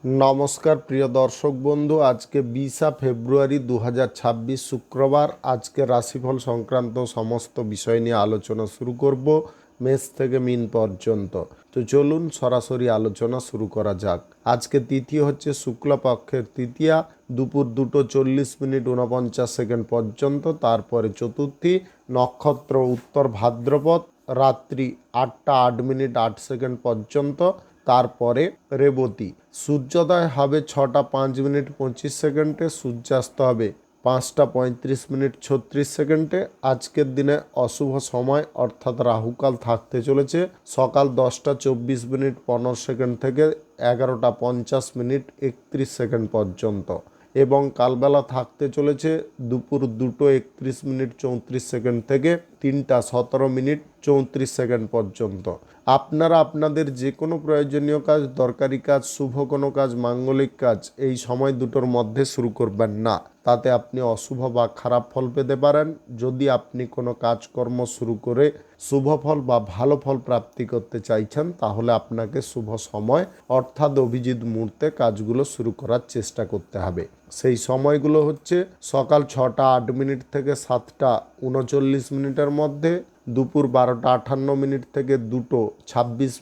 নমস্কার প্রিয় দর্শক বন্ধু, আজকে 20 ফেব্রুয়ারি 2026 শুক্রবার। আজকে রাশিফল সংক্রান্ত সমস্ত বিষয় নিয়ে আলোচনা শুরু করব মেষ থেকে মিন পর্যন্ত। তো চলুন সরাসরি আলোচনা শুরু করা যাক। আজকে তিথি হচ্ছে শুক্লপক্ষের তৃতীয়া, দুপুর 2:40 49 পর্যন্ত। তারপরে চতুর্থী, নক্ষত্র উত্তর ভাদ্রপদ, রাত্রি 8টা 8 মিনিট 8 পর্যন্ত। তারপরে রেবতী। সূর্যোদয় হবে 6টা 5 মিনিট 25, সূর্যাস্ত হবে 5টা 35 মিনিট 36। আজকের দিনে অশুভ সময় অর্থাৎ রাহুকাল থাকতে চলেছে সকাল 10টা 24 মিনিট 15 থেকে 11টা 50 মিনিট 31 পর্যন্ত, এবং কালবেলা থাকতে চলেছে দুপুর 2টো 31 মিনিট 34 থেকে 3টা 17 মিনিট 34 পর্যন্ত। আপনারা আপনাদের যে কোনো প্রয়োজনীয় কাজ, দরকারি কাজ, শুভ কোনো কাজ, মাঙ্গলিক কাজ এই সময় দুটোর মধ্যে শুরু করবেন না, তাতে আপনি অশুভ বা খারাপ ফল পেতে পারেন। যদি আপনি কোনো কাজকর্ম শুরু করে শুভ ফল বা ভালো ফল প্রাপ্তি করতে চাইছেন, তাহলে আপনাকে শুভ সময় অর্থাৎ অভিজিৎ মুহূর্তে কাজগুলো শুরু করার চেষ্টা করতে হবে। সেই সময়গুলো হচ্ছে সকাল 6টা 8 মিনিট থেকে 7টা 39 মধ্যে, দুপুর 12টা 58 থেকে 2টো 26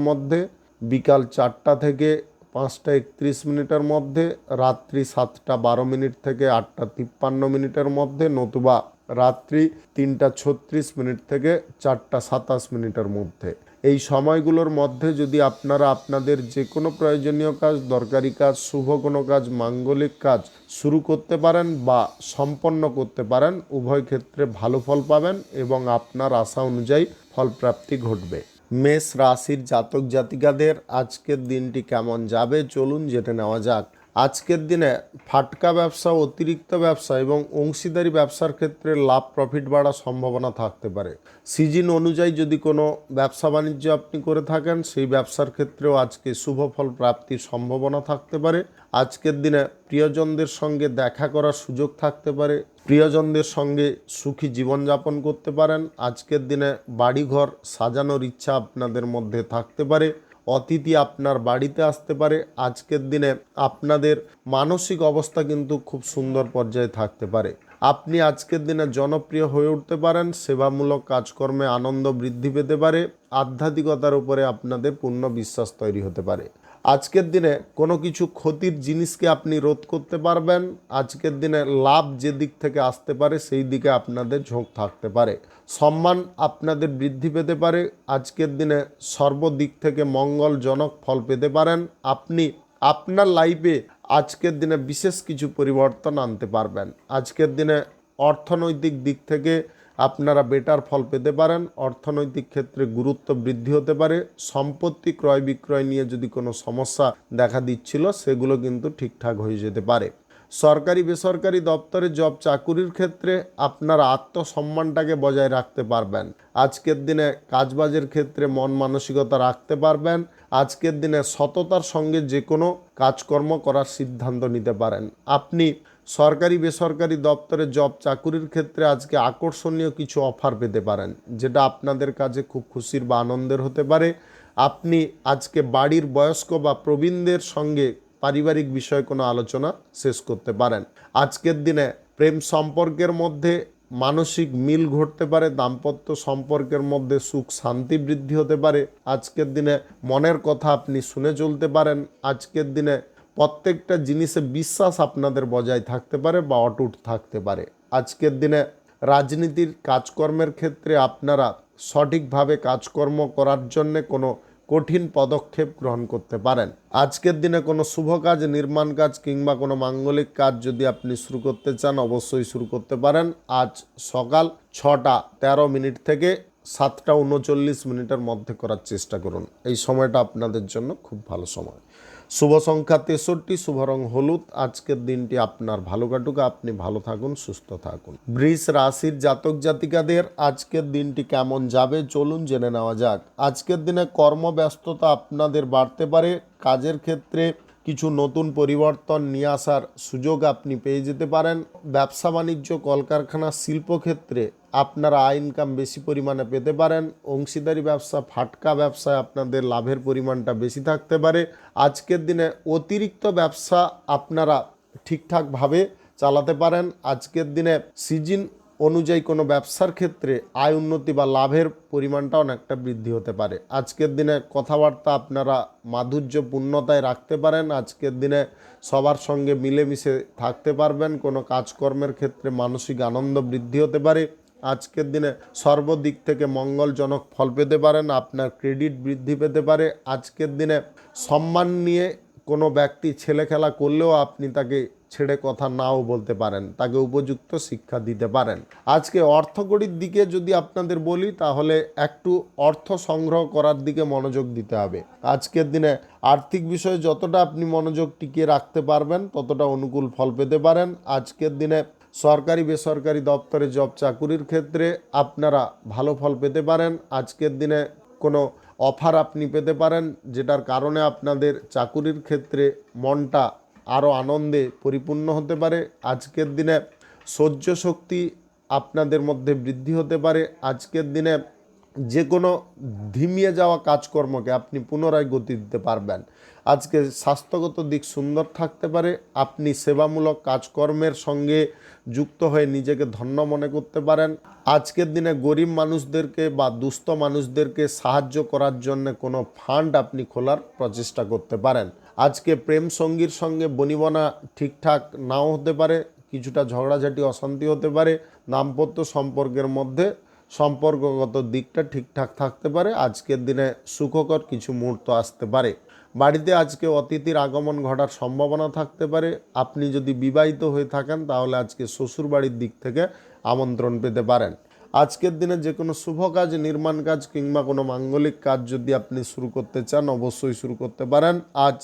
মধ্যে, বিকাল 4টা থেকে 5টা 31 মধ্যে, রাত্রি 7টা 12 থেকে 8টা 53 মধ্যে, নতুবা রাত্রি 3টা 36 থেকে 4টা 27 মধ্যে। এই সময়গুলোর মধ্যে যদি আপনারা আপনাদের যে কোনো প্রয়োজনীয় কাজ, দরকারি কাজ, শুভ কোনো কাজ, মাঙ্গলিক কাজ শুরু করতে পারেন বা সম্পন্ন করতে পারেন, উভয় ক্ষেত্রে ভালো ফল পাবেন এবং আপনার আশা অনুযায়ী ফলপ্রাপ্তি ঘটবে। মেষ রাশির জাতক জাতিকাদের আজকের দিনটি কেমন যাবে চলুন জেনে নেওয়া যাক। আজকের দিনে ফাটকা ব্যবসা, অতিরিক্ত ব্যবসা এবং অংশীদারি ব্যবসার ক্ষেত্রে লাভ প্রফিট বাড়ার সম্ভাবনা থাকতে পারে। সিজন অনুযায়ী যদি কোনো ব্যবসা বাণিজ্য আপনি করে থাকেন, সেই ব্যবসার ক্ষেত্রেও আজকে শুভ ফল প্রাপ্তির সম্ভাবনা থাকতে পারে। আজকের দিনে প্রিয়জনদের সঙ্গে দেখা করার সুযোগ থাকতে পারে, প্রিয়জনদের সঙ্গে সুখী জীবনযাপন করতে পারেন। আজকের দিনে বাড়িঘর সাজানোর ইচ্ছা আপনাদের মধ্যে থাকতে পারে, অতিথি আপনার বাড়িতে আসতে পারে। আজকের দিনে আপনাদের মানসিক অবস্থা কিন্তু খুব সুন্দর পর্যায়ে থাকতে পারে। আপনি আজকের দিনে জনপ্রিয় হয়ে উঠতে পারেন, সেবামূলক কাজকর্মে আনন্দ বৃদ্ধি পেতে পারে, আধ্যাত্মিকতার উপরে আপনাদের পূর্ণ বিশ্বাস তৈরি হতে পারে। আজকের দিনে কোনো কিছু ক্ষতির জিনিসকে আপনি রোধ করতে পারবেন। আজকের দিনে লাভ যে দিক থেকে আসতে পারে সেই দিকে আপনাদের ঝোঁক থাকতে পারে, সম্মান আপনাদের বৃদ্ধি পেতে পারে। আজকের দিনে সর্বদিক থেকে মঙ্গলজনক ফল পেতে পারেন। আপনি আপনার লাইফে আজকের দিনে বিশেষ কিছু পরিবর্তন আনতে পারবেন। আজকের দিনে অর্থনৈতিক দিক থেকে আপনারা বেটার ফল পেতে পারেন, অর্থনৈতিক ক্ষেত্রে গুরুত্ব বৃদ্ধি হতে পারে। সম্পত্তি ক্রয় বিক্রয় নিয়ে যদি কোনো সমস্যা দেখা দিচ্ছিল, সেগুলো কিন্তু ঠিকঠাক হয়ে যেতে পারে। সরকারি বেসরকারি দপ্তরে জব চাকুরির ক্ষেত্রে আপনারা আত্মসম্মানটাকে বজায় রাখতে পারবেন। আজকের দিনে কাজবাজের ক্ষেত্রে মন মানসিকতা রাখতে পারবেন। আজকের দিনে সততার সঙ্গে যে কোনো কাজকর্ম করার সিদ্ধান্ত নিতে পারেন। আপনি সরকারি বেসরকারি দপ্তরে জব চাকুরির ক্ষেত্রে আজকে আকর্ষণীয় কিছু অফার পেতে পারেন, যেটা আপনাদের কাছে খুব খুশির বা আনন্দের হতে পারে। আপনি আজকে বাড়ির বয়স্ক বা প্রবীণদের সঙ্গে পারিবারিক বিষয়ে কোনো আলোচনা শেষ করতে পারেন। আজকের দিনে প্রেম সম্পর্কের মধ্যে মানসিক মিল ঘটতে পারে, দাম্পত্য সম্পর্কের মধ্যে সুখ শান্তি বৃদ্ধি হতে পারে। আজকের দিনে মনের কথা আপনি শুনে চলতে পারেন। আজকের দিনে প্রত্যেকটা জিনিসে বিশ্বাস আপনাদের বজায় থাকতে পারে বা অটুট থাকতে পারে। আজকের দিনে রাজনীতির কাজকর্মের ক্ষেত্রে আপনারা সঠিকভাবে কাজকর্ম করার জন্যে কোনো কঠিন পদক্ষেপ গ্রহণ করতে পারেন। আজকের দিনে কোনো শুভ কাজ, নির্মাণ কাজ কিংবা কোনো মাঙ্গলিক কাজ যদি আপনি শুরু করতে চান, অবশ্যই শুরু করতে পারেন। আজ সকাল 6টা 13 থেকে 7টা 39 মধ্যে করার চেষ্টা করুন। এই সময়টা আপনাদের জন্য খুব ভালো সময়। শুভ সংখ্যা 63, শুভ রং হলুদ। আজকের দিনটি আপনার ভালো কাটুক, আপনি ভালো থাকুন, সুস্থ থাকুন। বৃষ রাশির জাতক জাতিকাদের আজকের দিনটি কেমন যাবে চলুন জেনে নেওয়া যাক। আজকের দিনে কর্মব্যস্ততা আপনাদের বাড়তে পারে। কাজের ক্ষেত্রে কিছু নতুন পরিবর্তন নিয়ে আসার সুযোগ আপনি পেয়ে যেতে পারেন। ব্যবসা বাণিজ্য, কলকারখানা, শিল্পক্ষেত্রে আপনারা আয় ইনকাম বেশি পরিমাণে পেতে পারেন। অংশীদারি ব্যবসা, ফাটকা ব্যবসায় আপনাদের লাভের পরিমাণটা বেশি থাকতে পারে। আজকের দিনে অতিরিক্ত ব্যবসা আপনারা ঠিকঠাকভাবে চালাতে পারেন। আজকের দিনে সিজন অনুযায়ী কোনো ব্যবসার ক্ষেত্রে আয় উন্নতি বা লাভের পরিমাণটা অনেকটা বৃদ্ধি হতে পারে। আজকের দিনে কথাবার্তা আপনারা মাধুর্যপূর্ণতায় রাখতে পারেন। আজকের দিনে সবার সঙ্গে মিলেমিশে থাকতে পারবেন। কোনো কাজকর্মের ক্ষেত্রে মানসিক আনন্দ বৃদ্ধি হতে পারে। আজকের দিনে সর্বদিক থেকে মঙ্গলজনক ফল পেতে পারেন। আপনার ক্রেডিট বৃদ্ধি পেতে পারে। আজকের দিনে সম্মান নিয়ে কোনো ব্যক্তি ছেলেখেলা করলেও আপনি তাকে ছেড়ে কথা নাও বলতে পারেন, তাকে উপযুক্ত শিক্ষা দিতে পারেন। আজকে অর্থকড়ির দিকে যদি আপনাদের বলি, তাহলে একটু অর্থ সংগ্রহ করার দিকে মনোযোগ দিতে হবে। আজকের দিনে আর্থিক বিষয়ে যতটা আপনি মনোযোগ টিকিয়ে রাখতে পারবেন ততটা অনুকূল ফল পেতে পারেন। আজকের দিনে সরকারি বেসরকারি দপ্তরে জব চাকুরির ক্ষেত্রে আপনারা ভালো ফল পেতে পারেন। আজকের দিনে কোনো অফার আপনি পেতে পারেন, যেটার কারণে আপনাদের চাকুরির ক্ষেত্রে মনটা আরও আনন্দে পরিপূর্ণ হতে পারে। আজকের দিনে সহ্য শক্তি আপনাদের মধ্যে বৃদ্ধি হতে পারে। আজকের দিনে যে কোনো ধিমিয়ে যাওয়া কাজকর্মকে আপনি পুনরায় গতি দিতে পারবেন। আজকে স্বাস্থ্যগত দিক সুন্দর থাকতে পারে। আপনি সেবামূলক কাজকর্মের সঙ্গে যুক্ত হয়ে নিজেকে ধন্য মনে করতে পারেন। আজকের দিনে গরিব মানুষদেরকে বা দুস্থ মানুষদেরকে সাহায্য করার জন্য কোনো ফান্ড আপনি খোলার প্রচেষ্টা করতে পারেন। আজকে প্রেম সঙ্গীর সঙ্গে বনিবনা ঠিকঠাক নাও হতে পারে, কিছুটা ঝগড়াঝাটি অশান্তি হতে পারে। দাম্পত্য সম্পর্কের মধ্যে সম্পর্কগত দিকটা ঠিকঠাক থাকতে পারে। আজকের দিনে সুখকর কিছু মুহূর্ত আসতে পারে। বাড়িতে আজকে অতিথির আগমন ঘটার সম্ভাবনা থাকতে পারে। আপনি যদি বিবাহিত হয়ে থাকেন তাহলে আজকে শ্বশুর বাড়ির দিক থেকে আমন্ত্রণ পেতে পারেন। আজকের দিনে যে কোনো শুভ কাজ, নির্মাণ কাজ কিংবা কোনো মাঙ্গলিক কাজ যদি আপনি শুরু করতে চান অবশ্যই শুরু করতে পারেন। আজ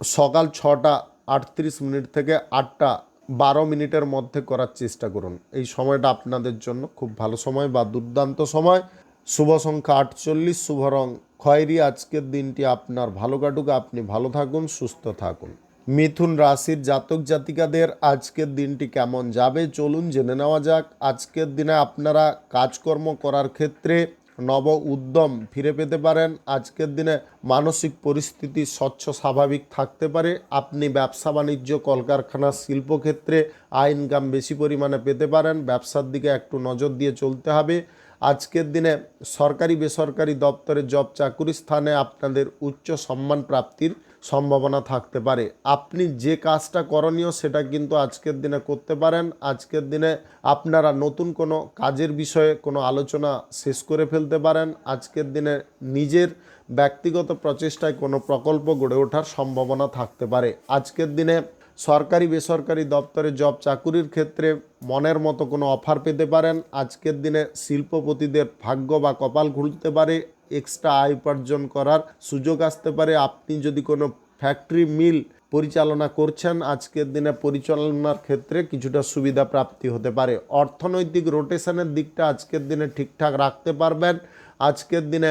সকাল 6:38 থেকে 8:12 মধ্যে করার চেষ্টা করুন। এই সময়টা আপনাদের জন্য খুব ভালো সময় বা দুর্দান্ত সময়। শুভ সংখ্যা 48, শুভ রং খয়েরি। আজকের দিনটি আপনার ভালো কাটুক, আপনি ভালো থাকুন, সুস্থ থাকুন। মিথুন রাশির জাতক জাতিকাদের আজকের দিনটি কেমন যাবে চলুন জেনে নেওয়া যাক। আজকের দিনে আপনারা কাজকর্ম করার ক্ষেত্রে নব উদ্যম ফিরে পেতে পারেন। আজকের দিনে মানসিক পরিস্থিতি স্বচ্ছ স্বাভাবিক থাকতে পারে। আপনি ব্যবসা বাণিজ্য, কলকারখানা, শিল্পক্ষেত্রে আয় ইনকাম বেশি পরিমাণে পেতে পারেন। ব্যবসার দিকে একটু নজর দিয়ে চলতে হবে। আজকের দিনে সরকারি বেসরকারি দপ্তরে জব চাকুরি স্থানে আপনাদের উচ্চ সম্মান প্রাপ্তির সম্ভাবনা থাকতে পারে। আপনি যে কাজটা করণীয় সেটা কিন্তু আজকের দিনে করতে পারেন। আজকের দিনে আপনারা নতুন কোনো কাজের বিষয়ে কোনো আলোচনা শেষ করে ফেলতে পারেন। আজকের দিনে নিজের ব্যক্তিগত প্রচেষ্টায় কোনো প্রকল্প গড়ে ওঠার সম্ভাবনা থাকতে পারে। আজকের দিনে সরকারি বেসরকারি দপ্তরে জব চাকুরির ক্ষেত্রে মনের মতো কোনো অফার পেতে পারেন। আজকের দিনে শিল্পপতিদের ভাগ্য বা কপাল খুলতে পারে, এক্সট্রা আয় উপার্জন করার সুযোগ আসতে পারে। আপনি যদি কোনো ফ্যাক্টরি মিল পরিচালনা করছেন, আজকের দিনে পরিচালনার ক্ষেত্রে কিছুটা সুবিধা প্রাপ্তি হতে পারে। অর্থনৈতিক রোটেশনের দিকটা আজকের দিনে ঠিকঠাক রাখতে পারবেন। আজকের দিনে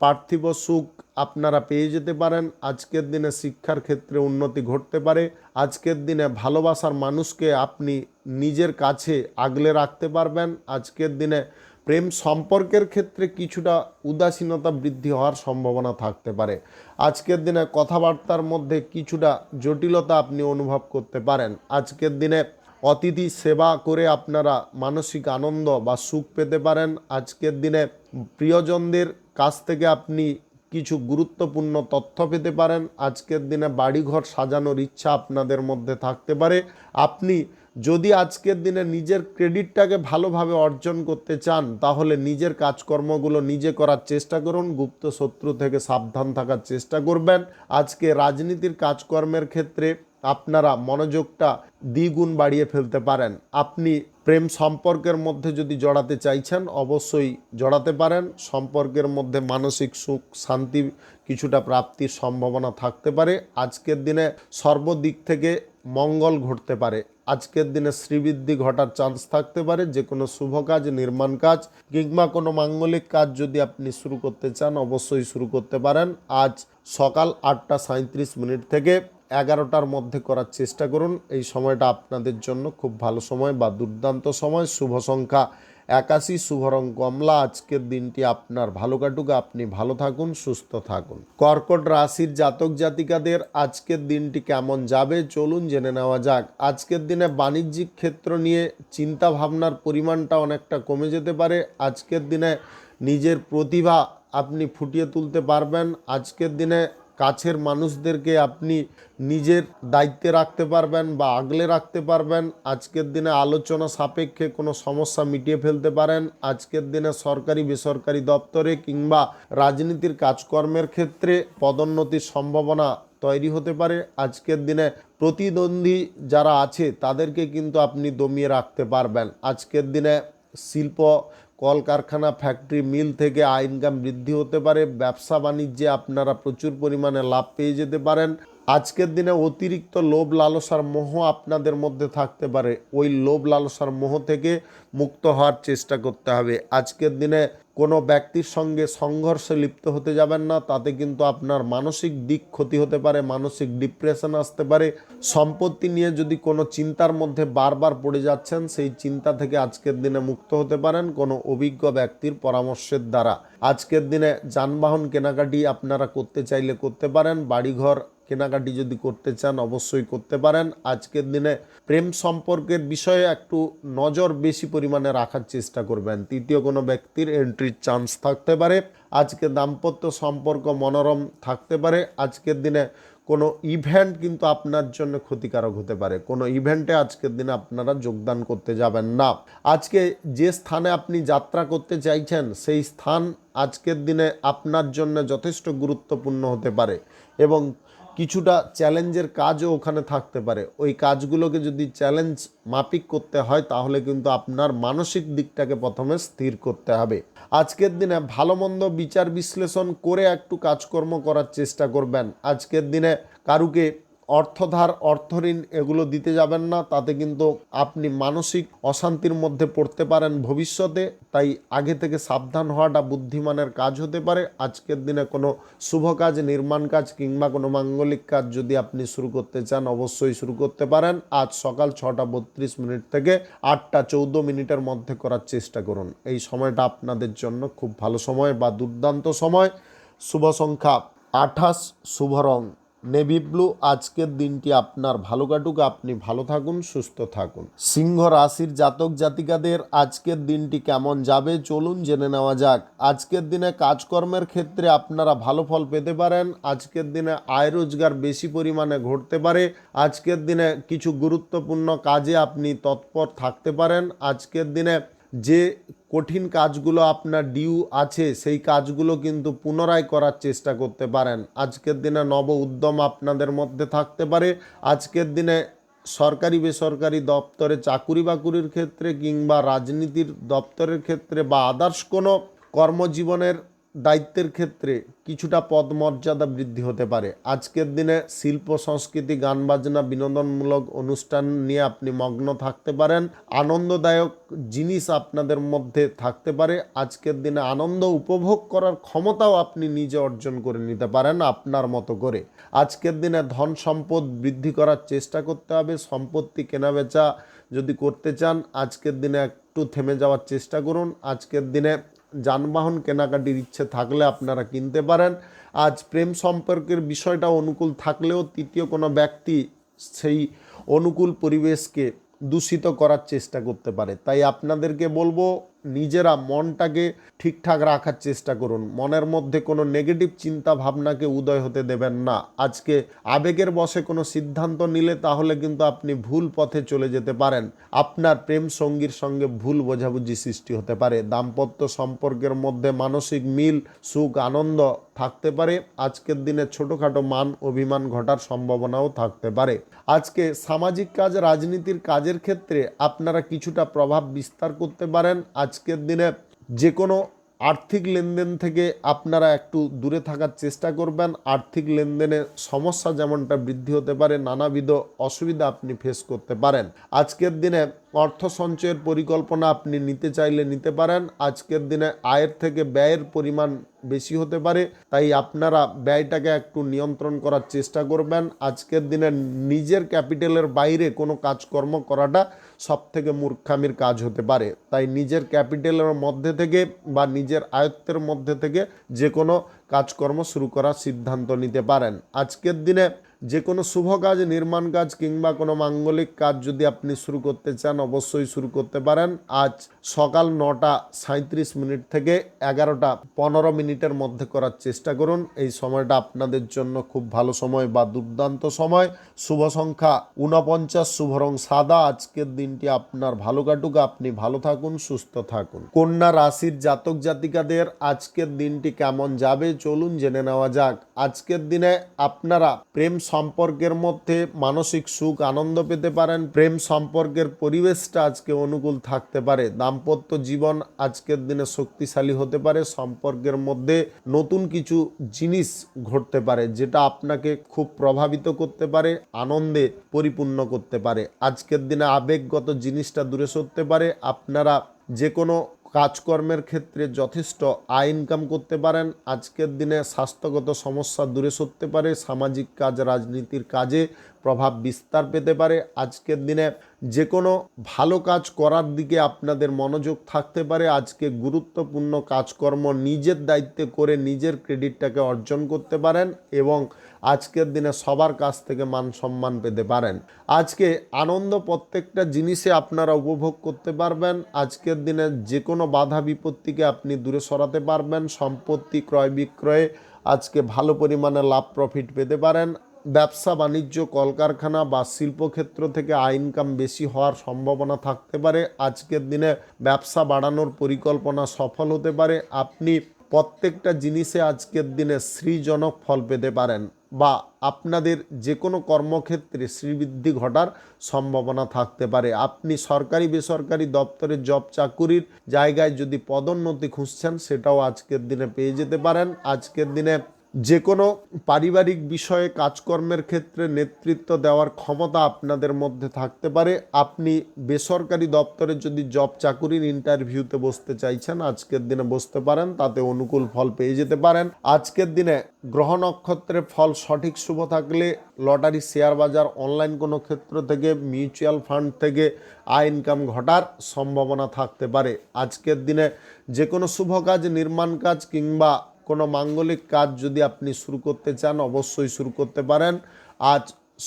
পার্থিব সুখ আপনারা পেয়ে যেতে পারেন। আজকের দিনে শিক্ষার ক্ষেত্রে উন্নতি ঘটতে পারে। আজকের দিনে ভালোবাসার মানুষকে আপনি নিজের কাছে আগলে রাখতে পারবেন। আজকের দিনে প্রেম সম্পর্কের ক্ষেত্রে কিছুটা উদাসীনতা বৃদ্ধি হওয়ার সম্ভাবনা থাকতে পারে। আজকের দিনে কথাবার্তার মধ্যে কিছুটা জটিলতা আপনি অনুভব করতে পারেন। আজকের দিনে অতিথি সেবা করে আপনারা মানসিক আনন্দ বা সুখ পেতে পারেন। আজকের দিনে প্রিয়জনদের কাছ থেকে আপনি কিছু গুরুত্বপূর্ণ তথ্য পেতে পারেন। আজকের দিনে বাড়িঘর সাজানোর ইচ্ছা আপনাদের মধ্যে থাকতে পারে। আপনি যদি আজকের দিনে নিজের ক্রেডিটটাকে ভালোভাবে অর্জন করতে চান তাহলে নিজের কাজকর্মগুলো নিজে করার চেষ্টা করুন। গুপ্ত শত্রু থেকে সাবধান থাকার চেষ্টা করবেন। আজকে রাজনীতির কাজকর্মের ক্ষেত্রে আপনারা মনোযোগটা দ্বিগুণ বাড়িয়ে ফেলতে পারেন। আপনি প্রেম সম্পর্কের মধ্যে যদি জড়াতে চাইছেন অবশ্যই জড়াতে পারেন। সম্পর্কের মধ্যে মানসিক সুখ শান্তি কিছুটা প্রাপ্তির সম্ভাবনা থাকতে পারে। আজকের দিনে সর্বদিক থেকে মঙ্গল ঘটতে পারে। আজকের দিনে শ্রীবৃদ্ধি ঘটার চান্স থাকতে পারে। যে কোনো শুভ কাজ, নির্মাণ কাজ কিংবা কোনো মাঙ্গলিক কাজ যদি আপনি শুরু করতে চান অবশ্যই শুরু করতে পারেন। আজ সকাল 8:37 থেকে 11টার মধ্যে করার চেষ্টা করুন। এই সময়টা আপনাদের জন্য খুব ভালো সময় বা দুর্দান্ত সময়। শুভ সংখ্যা 81, শুভ রং কমলা। আজকের দিনটি আপনার ভালো কাটুক, আপনি ভালো থাকুন, সুস্থ থাকুন। কর্কট রাশির জাতক জাতিকাদের আজকের দিনটি কেমন যাবে চলুন জেনে নেওয়া যাক। আজকের দিনে বাণিজ্যিক ক্ষেত্র নিয়ে চিন্তা ভাবনার পরিমাণটা অনেকটা কমে যেতে পারে। আজকের দিনে নিজের প্রতিভা আপনি ফুটিয়ে তুলতে পারবেন। আজকের দিনে কাছের মানুষদেরকে আপনি নিজের দায়িত্বে রাখতে পারবেন বা আগলে রাখতে পারবেন। আজকের দিনে আলোচনা সাপেক্ষে কোনো সমস্যা মিটিয়ে ফেলতে পারেন। আজকের দিনে সরকারি বেসরকারি দপ্তরে কিংবা রাজনীতির কাজকর্মের ক্ষেত্রে পদোন্নতির সম্ভাবনা তৈরি হতে পারে। আজকের দিনে প্রতিদ্বন্দ্বী যারা আছে তাদেরকে কিন্তু আপনি দমিয়ে রাখতে পারবেন। আজকের দিনে শিল্প কলকারখানা ফ্যাক্টরি মিল থেকে আয় ইনকাম বৃদ্ধি হতে পারে। ব্যবসা বাণিজ্যে আপনারা প্রচুর পরিমাণে লাভ পেয়ে যেতে পারেন। আজকের দিনে অতিরিক্ত লোভ লালসার মোহ আপনাদের মধ্যে থাকতে পারে। ওই লোভ লালসার মোহ থেকে মুক্ত হওয়ার চেষ্টা করতে হবে। আজকের দিনে কোনো ব্যক্তির সঙ্গে সংঘর্ষে লিপ্ত হতে যাবেন না, তাতে কিন্তু আপনার মানসিক দিক ক্ষতি হতে পারে, মানসিক ডিপ্রেশন আসতে পারে। সম্পত্তি নিয়ে যদি কোনো চিন্তার মধ্যে বারবার পড়ে যাচ্ছেন, সেই চিন্তা থেকে আজকের দিনে মুক্ত হতে পারেন কোনো অভিজ্ঞ ব্যক্তির পরামর্শের দ্বারা। আজকের দিনে যানবাহন কেনাকাটি আপনারা করতে চাইলে করতে পারেন। বাড়িঘর কেনাকাটি যদি করতে চান অবশ্যই করতে পারেন। আজকের দিনে প্রেম সম্পর্কের বিষয়ে একটু নজর বেশি পরিমাণে রাখার চেষ্টা করবেন। তৃতীয় কোনো ব্যক্তির এন্ট্রির চান্স থাকতে পারে। আজকে দাম্পত্য সম্পর্ক মনোরম থাকতে পারে। আজকের দিনে কোনো ইভেন্ট কিন্তু আপনার জন্য ক্ষতিকারক হতে পারে। কোনো ইভেন্টে আজকের দিনে আপনারা যোগদান করতে যাবেন না। আজকে যে স্থানে আপনি যাত্রা করতে চাইছেন সেই স্থান আজকের দিনে আপনার জন্য যথেষ্ট গুরুত্বপূর্ণ হতে পারে এবং কিছুটা চ্যালেঞ্জের কাজও ওখানে থাকতে পারে। ওই কাজগুলোকে যদি চ্যালেঞ্জ মাফিক করতে হয় তাহলে কিন্তু আপনার মানসিক দিকটাকে প্রথমে স্থির করতে হবে। আজকের দিনে ভালো মন্দ বিচার বিশ্লেষণ করে একটু কাজকর্ম করার চেষ্টা করবেন। আজকের দিনে কারুকে অর্থধার অর্থঋণ এগুলো দিতে যাবেন না, তাতে কিন্তু আপনি মানসিক অশান্তির মধ্যে পড়তে পারেন ভবিষ্যতে। তাই আগে থেকে সাবধান হওয়াটা বুদ্ধিমানের কাজ হতে পারে। আজকের দিনে কোনো শুভ কাজ, নির্মাণ কাজ কিংবা কোনো মাঙ্গলিক কাজ যদি আপনি শুরু করতে চান অবশ্যই শুরু করতে পারেন। আজ সকাল 6:32 থেকে 8:14 মধ্যে করার চেষ্টা করুন। এই সময়টা আপনাদের জন্য খুব ভালো সময় বা দুর্দান্ত সময়। শুভ সংখ্যা 28, শুভ রং নেভি ব্লু। আজকের দিনটি আপনার ভালো কাটুক, আপনি ভালো থাকুন, সুস্থ থাকুন। সিংহ রাশির জাতক জাতিকাদের আজকের দিনটি কেমন যাবে চলুন জেনে নেওয়া যাক। আজকের দিনে কাজকর্মের ক্ষেত্রে আপনারা ভালো ফল পেতে পারেন। আজকের দিনে আয় রোজগার বেশি পরিমাণে ঘটতে পারে। আজকের দিনে কিছু গুরুত্বপূর্ণ কাজে আপনি তৎপর থাকতে পারেন। আজকের দিনে যে কঠিন কাজগুলো আপনার ডিউ আছে সেই কাজগুলো কিন্তু পুনরায় করার চেষ্টা করতে পারেন। আজকের দিনে নব উদ্যম আপনাদের মধ্যে থাকতে পারে। আজকের দিনে সরকারি বেসরকারি দপ্তরে চাকুরি বাকুরির ক্ষেত্রে কিংবা রাজনীতির দপ্তরের ক্ষেত্রে বা আদার্স কোনো কর্মজীবনের দায়িত্বের ক্ষেত্রে কিছুটা পদমর্যাদা বৃদ্ধি হতে পারে। আজকের দিনে শিল্প সংস্কৃতি গান বাজনা বিনোদনমূলক অনুষ্ঠান নিয়ে আপনি মগ্ন থাকতে পারেন। আনন্দদায়ক জিনিস আপনাদের মধ্যে থাকতে পারে। আজকের দিনে আনন্দ উপভোগ করার ক্ষমতাও আপনি নিজে অর্জন করে নিতে পারেন আপনার মতো করে। আজকের দিনে ধন সম্পদ বৃদ্ধি করার চেষ্টা করতে হবে। সম্পত্তি কেনাবেচা যদি করতে চান আজকের দিনে একটু থেমে যাওয়ার চেষ্টা করুন। আজকের দিনে যানবাহন কেনাকাটির ইচ্ছে থাকলে আপনারা কিনতে পারেন। আজ প্রেম সম্পর্কের বিষয়টা অনুকূল থাকলেও তৃতীয় কোনো ব্যক্তি সেই অনুকূল পরিবেশকে দূষিত করার চেষ্টা করতে পারে। তাই আপনাদেরকে বলবো নিজেরা মনটাকে ঠিকঠাক রাখার চেষ্টা করুন। মনের মধ্যে কোনো নেগেটিভ চিন্তা ভাবনাকে উদয় হতে দেবেন না। আজকে আবেগের বশে কোনো সিদ্ধান্ত নিলে তাহলে কিন্তু আপনি ভুল পথে চলে যেতে পারেন। আপনার প্রেম সঙ্গীর সঙ্গে ভুল বোঝাবুঝি সৃষ্টি হতে পারে। দাম্পত্য সম্পর্কের মধ্যে মানসিক মিল সুখ আনন্দ থাকতে পারে। আজকের দিনে ছোটোখাটো মান অভিমান ঘটার সম্ভাবনাও থাকতে পারে। আজকে সামাজিক কাজ রাজনীতির কাজের ক্ষেত্রে আপনারা কিছুটা প্রভাব বিস্তার করতে পারেন। আজকের দিনে যে কোনো আর্থিক লেনদেন থেকে আপনারা একটু দূরে থাকার চেষ্টা করবেন। আর্থিক লেনদেনে সমস্যা যেমনটা বৃদ্ধি হতে পারে, নানাবিধ অসুবিধা আপনি ফেস করতে পারেন। আজকের দিনে অর্থ সঞ্চয়ের পরিকল্পনা আপনি নিতে চাইলে নিতে পারেন। আজকের দিনে আয়ের থেকে ব্যয়ের পরিমাণ বেশি হতে পারে, তাই আপনারা ব্যয়টাকে একটু নিয়ন্ত্রণ করার চেষ্টা করবেন। আজকের দিনে নিজের ক্যাপিটালের বাইরে কোনো কাজকর্ম করাটা সব থেকে মূর্খামির কাজ হতে পারে, তাই নিজের ক্যাপিটালের মধ্যে থেকে বা নিজের আয়ত্তের মধ্যে থেকে যে কোনো কাজকর্ম শুরু করার সিদ্ধান্ত নিতে পারেন। আজকের দিনে যে কোনো শুভ কাজ, নির্মাণ কাজ কিংবা কোনো মাঙ্গলিক কাজ যদি আপনি শুরু করতে চান অবশ্যই শুরু করতে পারেন। আজ সকাল 9:37 থেকে 11:15 মধ্যে করার চেষ্টা করুন। এই সময়টা আপনাদের জন্য খুব ভালো সময় বা দুর্দান্ত সময়। শুভ সংখ্যা 49, শুভ রং সাদা। আজকের দিনটি আপনার ভালো কাটুক, আপনি ভালো থাকুন, সুস্থ থাকুন। কন্যা রাশির জাতক জাতিকাদের আজকের দিনটি কেমন যাবে চলুন জেনে নেওয়া যাক। আজকের দিনে আপনারা প্রেম সম্পর্কের মধ্যে মানসিক সুখ আনন্দ পেতে পারেন। প্রেম সম্পর্কের পরিবেশটা আজকে অনুকূল থাকতে পারে। দাম্পত্য জীবন আজকের দিনে শক্তিশালী হতে পারে। সম্পর্কের মধ্যে নতুন কিছু জিনিস ঘটতে পারে যেটা আপনাকে খুব প্রভাবিত করতে পারে, আনন্দে পরিপূর্ণ করতে পারে। আজকের দিনে আবেগগত জিনিসটা দূরে সরতে পারে। আপনারা যে কোনো কাজকর্মের ক্ষেত্রে যথেষ্ট আয় ইনকাম করতে পারেন। আজকের দিনে স্বাস্থ্যগত সমস্যা দূরে সরতে পারে। সামাজিক কাজ, রাজনীতির কাজে প্রভাব বিস্তার পেতে পারে। আজকের দিনে যে কোনো ভালো কাজ করার দিকে আপনাদের মনোযোগ থাকতে পারে। আজকে গুরুত্বপূর্ণ কাজকর্ম নিজের দায়িত্বে করে নিজের ক্রেডিটটাকে অর্জন করতে পারেন এবং আজকের দিনে সবার কাছ থেকে মান সম্মান পেতে পারেন। আজকে আনন্দ প্রত্যেকটা জিনিসে আপনারা উপভোগ করতে পারবেন। আজকের দিনে যে কোনো বাধা বিপত্তিকে আপনি দূরে সরাতে পারবেন। সম্পত্তি ক্রয় বিক্রয়ে আজকে ভালো পরিমাণে লাভ প্রফিট পেতে পারেন। ব্যবসা বাণিজ্য, কলকারখানা বা শিল্পক্ষেত্র থেকে আয় ইনকাম বেশি হওয়ার সম্ভাবনা থাকতে পারে। আজকের দিনে ব্যবসা বাড়ানোর পরিকল্পনা সফল হতে পারে। আপনি প্রত্যেকটা জিনিসে আজকের দিনে শ্রীজনক ফল পেতে পারেন বা আপনাদের যে কোনো কর্মক্ষেত্রে শ্রীবৃদ্ধি ঘটার সম্ভাবনা থাকতে পারে। আপনি সরকারি বেসরকারি দপ্তরে জব চাকুরির জায়গায় যদি পদোন্নতি খুঁজছেন সেটাও আজকের দিনে পেয়ে যেতে পারেন। আজকের দিনে যে কোনো পারিবারিক বিষয়ে কাজকর্মের ক্ষেত্রে নেতৃত্ব দেওয়ার ক্ষমতা আপনাদের মধ্যে থাকতে পারে। আপনি বেসরকারি দপ্তরে যদি জব চাকুরির ইন্টারভিউতে বসতে চাইছেন আজকের দিনে বসতে পারেন, তাতে অনুকূল ফল পেয়ে যেতে পারেন। আজকের দিনে গ্রহ নক্ষত্রের ফল সঠিক শুভ থাকলে লটারি, শেয়ার বাজার, অনলাইন কোনো ক্ষেত্র থেকে, মিউচুয়াল ফান্ড থেকে আয় ইনকাম ঘটার সম্ভাবনা থাকতে পারে। আজকের দিনে যে কোনো শুভ কাজ, নির্মাণ কাজ কিংবা কোনো মাঙ্গলিক কাজ যদি আপনি শুরু করতে চান অবশ্যই শুরু করতে পারেন। আজ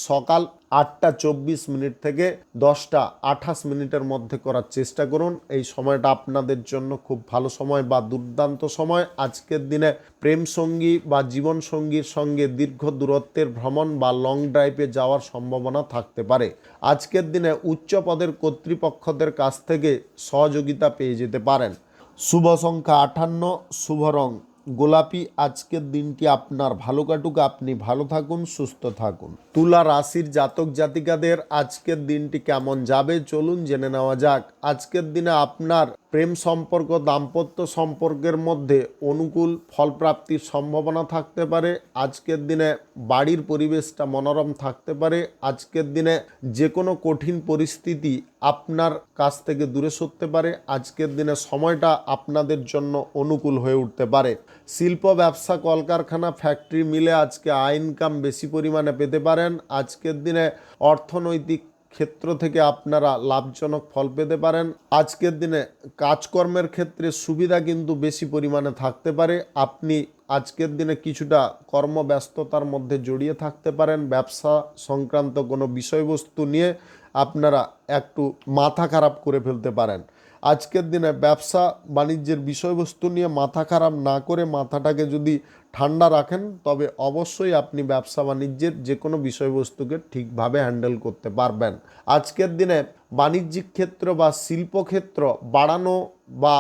সকাল 8:24 থেকে 10:28 মধ্যে করার চেষ্টা করুন। এই সময়টা আপনাদের জন্য খুব ভালো সময় বা দুর্দান্ত সময়। আজকের দিনে প্রেম সঙ্গী বা জীবন সঙ্গীর সঙ্গে দীর্ঘ দূরত্বের ভ্রমণ বা লং ড্রাইভে যাওয়ার সম্ভাবনা থাকতে পারে। আজকের দিনে উচ্চ পদের কর্তৃপক্ষদের কাছ থেকে সহযোগিতা পেয়ে যেতে পারেন। শুভ সংখ্যা 58, শুভ রং গোলাপি। আজকের দিনটি আপনার ভালো কাটুক, আপনি ভালো থাকুন, সুস্থ থাকুন। তুলা রাশির জাতক জাতিকাদের আজকের দিনটি কেমন যাবে চলুন জেনে নেওয়া যাক। আজকের দিনে আপনার প্রেম সম্পর্ক, দাম্পত্য সম্পর্কের মধ্যে অনুকূল ফলপ্রাপ্তির সম্ভাবনা থাকতে পারে। আজকের দিনে বাড়ির পরিবেশটা মনোরম থাকতে পারে। আজকের দিনে যে কোনো কঠিন পরিস্থিতি আপনার কাছ থেকে দূরে সরতে পারে। আজকের দিনে সময়টা আপনাদের জন্য অনুকূল হয়ে উঠতে পারে। শিল্প, ব্যবসা, কলকারখানা, ফ্যাক্টরি মিলে আজকে আয় ইনকাম বেশি পরিমাণে পেতে পারেন। আজকের দিনে অর্থনৈতিক ক্ষেত্র থেকে আপনারা লাভজনক ফল পেতে পারেন। আজকের দিনে কাজকর্মের ক্ষেত্রে সুবিধা কিন্তু বেশি পরিমাণে থাকতে পারে। আপনি আজকের দিনে কিছুটা কর্মব্যস্ততার মধ্যে জড়িয়ে থাকতে পারেন। ব্যবসা সংক্রান্ত কোনো বিষয়বস্তু নিয়ে আপনারা একটু মাথা খারাপ করে ফেলতে পারেন। আজকের দিনে ব্যবসা বাণিজ্যের বিষয়বস্তু নিয়ে মাথা খারাপ না করে মাথাটাকে যদি ঠান্ডা রাখেন তবে অবশ্যই আপনি ব্যবসা বাণিজ্যের যে কোনো বিষয়বস্তুকে ঠিকভাবে হ্যান্ডেল করতে পারবেন। আজকের দিনে বাণিজ্যিক ক্ষেত্র বা শিল্পক্ষেত্র বাড়ানো বা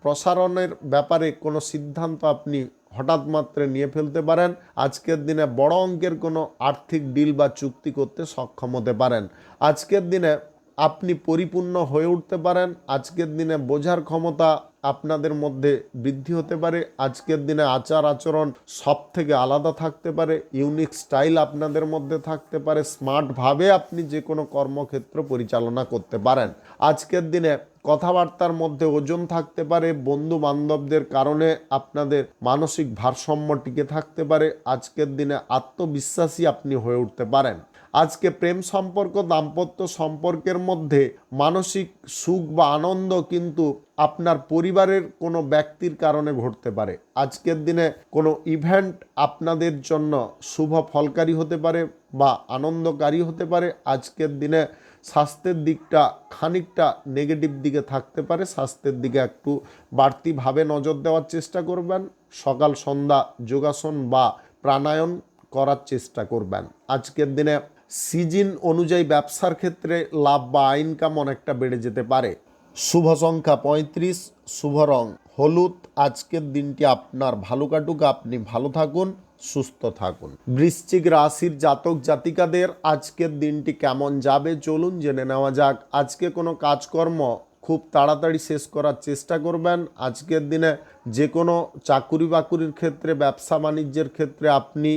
প্রসারণের ব্যাপারে কোনো সিদ্ধান্ত আপনি হঠাৎ মাত্রে নিয়ে ফেলতে পারেন। আজকের দিনে বড় অঙ্কের কোনো আর্থিক ডিল বা চুক্তি করতে সক্ষম হতে পারেন। আজকের দিনে আপনি পরিপূর্ণ হয়ে উঠতে পারেন। আজকের দিনে বোঝার ক্ষমতা আপনাদের মধ্যে বৃদ্ধি হতে পারে। আজকের দিনে আচার আচরণ সব থেকে আলাদা থাকতে পারে, ইউনিক স্টাইল আপনাদের মধ্যে থাকতে পারে, স্মার্টভাবে আপনি যে কোনো কর্মক্ষেত্র পরিচালনা করতে পারেন। আজকের দিনে কথাবার্তার মধ্যে ওজন থাকতে পারে, বন্ধু বান্ধবদের কারণে আপনাদের মানসিক ভারসাম্য টিকে থাকতে পারে। আজকের দিনে আত্মবিশ্বাসী আপনি হয়ে উঠতে পারেন। আজকে প্রেম সম্পর্ক, দাম্পত্য সম্পর্কের মধ্যে মানসিক সুখ বা আনন্দ কিন্তু আপনার পরিবারের কোনো ব্যক্তির কারণে ঘটতে পারে। আজকের দিনে কোনো ইভেন্ট আপনাদের জন্য শুভ ফলকারী হতে পারে বা আনন্দকারী হতে পারে। আজকের দিনে স্বাস্থ্যের দিকটা খানিকটা নেগেটিভ দিকে থাকতে পারে, স্বাস্থ্যের দিকে একটু বাড়তিভাবে নজর দেওয়ার চেষ্টা করবেন। সকাল সন্ধ্যা যোগাসন বা প্রাণায়াম করার চেষ্টা করবেন। আজকের দিনে সিজন অনুযায়ী ব্যবসার ক্ষেত্রে লাভ বা ইনকাম অনেকটা বেড়ে যেতে পারে। শুভ সংখ্যা 35, শুভ রং হলুদ। আজকের দিনটি আপনার ভালো কাটুক, আপনি ভালো থাকুন, সুস্থ থাকুন। বৃশ্চিক রাশির জাতক জাতিকাদের আজকের দিনটি কেমন যাবে চলুন জেনে নেওয়া যাক। আজকে কোনো কাজকর্ম খুব তাড়াতাড়ি শেষ করার চেষ্টা করবেন। আজকের দিনে যে কোনো চাকুরি বাকুরির ক্ষেত্রে, ব্যবসা বাণিজ্যের ক্ষেত্রে আপনি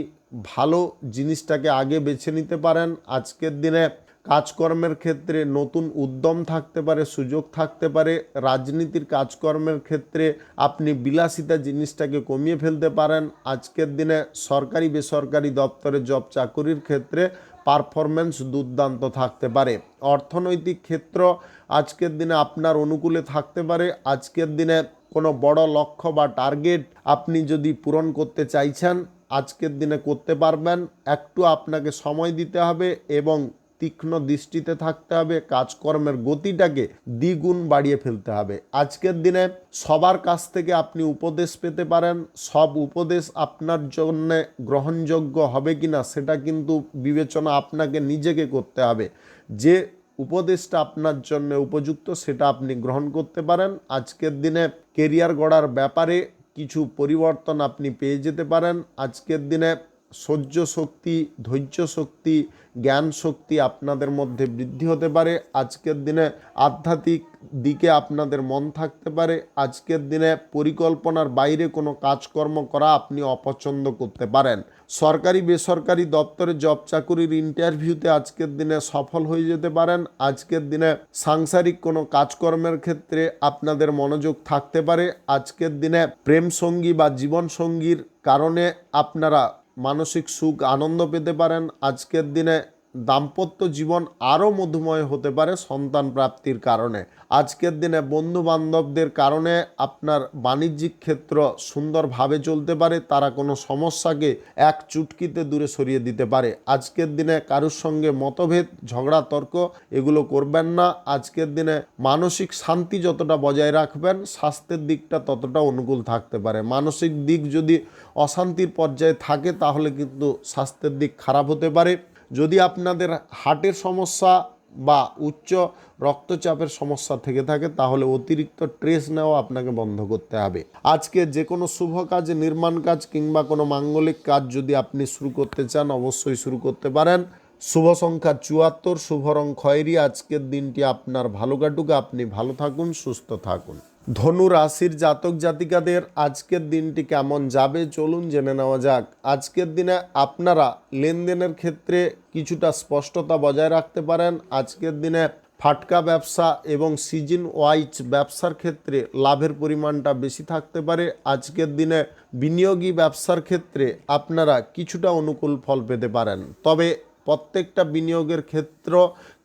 ভালো জিনিসটাকে আগে বেছে নিতে পারেন। আজকের দিনে কাজকর্মের ক্ষেত্রে নতুন উদ্যম থাকতে পারে, সুযোগ থাকতে পারে। রাজনীতির কাজকর্মের ক্ষেত্রে আপনি বিলাসিতা জিনিসটাকে কমিয়ে ফেলতে পারেন। আজকের দিনে সরকারি বেসরকারি দপ্তরে জব চাকুরির ক্ষেত্রে পারফরমেন্স দুর্দান্ত থাকতে পারে। অর্থনৈতিক ক্ষেত্র আজকের দিনে আপনার অনুকূলে থাকতে পারে। আজকের দিনে কোনো বড় লক্ষ্য বা টার্গেট আপনি যদি পূরণ করতে চাইছেন, আজকের দিনে করতে পারবেন। একটু আপনাকে সময় দিতে হবে এবং তীক্ষ্ণ দৃষ্টিতে থাকতে হবে। কাজকর্মের গতিটাকে দ্বিগুণ বাড়িয়ে ফেলতে হবে। আজকের দিনে সবার কাছ থেকে আপনি উপদেশ পেতে পারেন। সব উপদেশ আপনার জন্য গ্রহণযোগ্য হবে কিনা সেটা কিন্তু বিবেচনা আপনাকে নিজেকে করতে হবে। যে উপদেশটা আপনার জন্য উপযুক্ত সেটা আপনি গ্রহণ করতে পারেন। আজকের দিনে কেরিয়ার গড়ার ব্যাপারে কিছু পরিবর্তন আপনি পেয়ে যেতে পারেন। আজকের দিনে সহ্য শক্তি, ধৈর্য শক্তি, জ্ঞান শক্তি আপনাদের মধ্যে বৃদ্ধি হতে পারে। আজকের দিনে আধ্যাত্মিক দিকে আপনাদের মন থাকতে পারে। আজকের দিনে পরিকল্পনার বাইরে কোনো কাজকর্ম করা আপনি অপছন্দ করতে পারেন। সরকারি বেসরকারি দপ্তরে জব চাকুরির ইন্টারভিউতে আজকের দিনে সফল হয়ে যেতে পারেন। আজকের দিনে সাংসারিক কোনো কাজকর্মের ক্ষেত্রে আপনাদের মনোযোগ থাকতে পারে। আজকের দিনে প্রেম সঙ্গী বা জীবন সঙ্গীর কারণে আপনারা মানসিক সুখ আনন্দ পেতে পারেন। আজকের দিনে দাম্পত্য জীবন আরও মধুময় হতে পারে সন্তান প্রাপ্তির কারণে। আজকের দিনে বন্ধু বান্ধবদের কারণে আপনার বাণিজ্যিক ক্ষেত্র সুন্দরভাবে চলতে পারে। তারা কোনো সমস্যাকে এক চুটকিতে দূরে সরিয়ে দিতে পারে। আজকের দিনে কারোর সঙ্গে মতভেদ, ঝগড়া, তর্ক এগুলো করবেন না। আজকের দিনে মানসিক শান্তি যতটা বজায় রাখবেন, স্বাস্থ্যের দিকটা ততটা অনুকূল থাকতে পারে। মানসিক দিক যদি অশান্তির পর্যায়ে থাকে তাহলে কিন্তু স্বাস্থ্যের দিক খারাপ হতে পারে। যদি আপনাদের হার্টের সমস্যা বা উচ্চ রক্তচাপের সমস্যা থেকে থাকে তাহলে অতিরিক্ত স্ট্রেস নেওয়া আপনাকে বন্ধ করতে হবে। আজকে যে কোনো শুভ কাজ, নির্মাণ কাজ কিংবা কোনো মাঙ্গলিক কাজ যদি আপনি শুরু করতে চান অবশ্যই শুরু করতে পারেন। শুভ সংখ্যা 74, শুভ রং খয়েরি। আজকের দিনটি আপনার ভালো কাটুক, আপনি ভালো থাকুন, সুস্থ থাকুন। ধনু রাশির জাতক জাতিকাদের আজকের দিনটি কেমন যাবে চলুন জেনে নেওয়া যাক। আজকের দিনে আপনারা লেনদেনের ক্ষেত্রে কিছুটা স্পষ্টতা বজায় রাখতে পারেন। আজকের দিনে ফাটকা ব্যবসা এবং সিজন ওয়াইজ ব্যবসার ক্ষেত্রে লাভের পরিমাণটা বেশি থাকতে পারে। আজকের দিনে বিনিয়োগী ব্যবসার ক্ষেত্রে আপনারা কিছুটা অনুকূল ফল পেতে পারেন। তবে প্রত্যেকটা বিনিয়োগের ক্ষেত্র